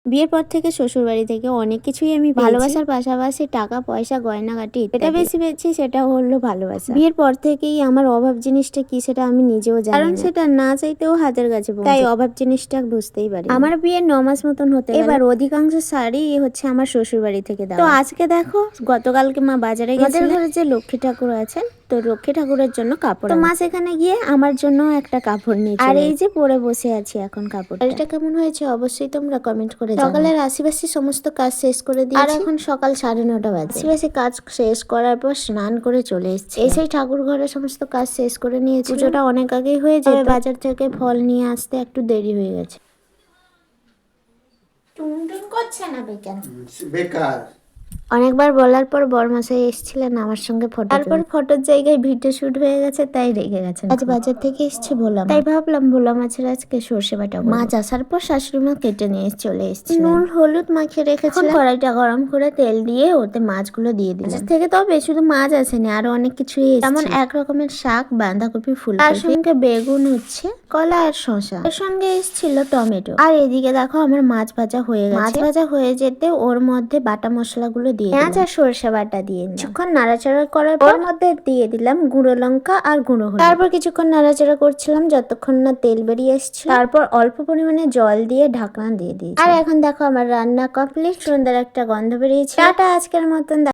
বিয়ের পর থেকে শ্বশুর বাড়ি থেকে অনেক কিছুই আমি ভালোবাসার পাশাপাশি টাকা পয়সা গয়নাগাটি এটা বেশি পেয়েছি, সেটা হলো ভালোবাসা। বিয়ের পর থেকেই আমার অভাব জিনিসটা কি সেটা আমি নিজেও জানি, কারণ সেটা না চাইতেও হাতের কাছে, তাই অভাব জিনিসটা বুঝতেই পারি। আমার বিয়ের 9 মাস মতন হতে এবার অধিকাংশ শাড়ি হচ্ছে আমার শ্বশুর বাড়ি থেকে দেওয়া। তো আজকে দেখো, গতকালকে মা বাজারে গেছে, আমাদের ঘরে যে লক্ষ্মী ঠাকুর আছেন, তো লক্ষ্মী ঠাকুরের জন্য কাপড়, তো মা সেখানে গিয়ে আমার জন্য একটা কাপড় নিয়েছে। আর এই যে পরে বসে আছি এখন কাপড়। এটা কেমন হয়েছে অবশ্যই তোমরা কমেন্ট করে জানাও। সকালের আশিপাশি সমস্ত কাজ শেষ করে দিয়েছি, আর এখন সকাল 9:30 বাজে। আশিপাশি কাজ শেষ করার পর স্নান করে চলে এসেছি। এসেই ঠাকুর ঘরে সমস্ত কাজ শেষ করে নিয়েছি। পুজোটা অনেক আগেই হয়ে যায়, বাজার থেকে ফল নিয়ে আসতে একটু দেরি হয়ে গেছে। টুনটুন করছে না বেকার। অনেকবার বলার পর বরমশাই এসেছিলেন আমার সঙ্গে ফটো, তারপর ফটোর জায়গায় ভিডিও শুট হয়ে গেছে, তাই রেগে গেছেন। আজ বাজার থেকে এসেছে ভোলা, তাই ভাবলাম ভোলা মাছের আজকে সর্ষে বাটা। মাছ আসার পর শাশুড়ি মা কেটে নিয়ে চলে এসেছে। নুন হলুদ মাখিয়ে রেখেছিলাম। কড়াইটা গরম করে তেল দিয়ে ওতে মাছগুলো দিয়ে দিলাম। বাজার থেকে তবে শুধু মাছ আসেনি, আরো অনেক কিছুই এসেছে, যেমন এক রকমের শাক, বাঁধাকপি, ফুলকপি, তার সঙ্গে বেগুন, হচ্ছে কলা আর শসা, এর সঙ্গে এসেছিল টমেটো। আর এদিকে দেখো আমার মাছ ভাজা হয়ে গেছে। মাছ ভাজা হয়ে যেতে ওর মধ্যে বাটা মশলাগুলো দিয়ে পেঁয়াজ আর সরষে বাটা দিয়ে কিছুক্ষণ নাড়াচাড়া করার পর মধ্যে দিয়ে দিলাম গুঁড়ো লঙ্কা আর গুঁড়ো হলুদ। তারপর কিছুক্ষণ নাড়াচাড়া করছিলাম যতক্ষণ না তেল বেরিয়ে এসেছিল। তারপর অল্প পরিমাণে জল দিয়ে ঢাকনা দিয়ে দিয়েছি। আর এখন দেখো আমার রান্না কমপ্লিট, সুন্দর একটা গন্ধ বেরিয়েছে। টাটা আজকের মতন।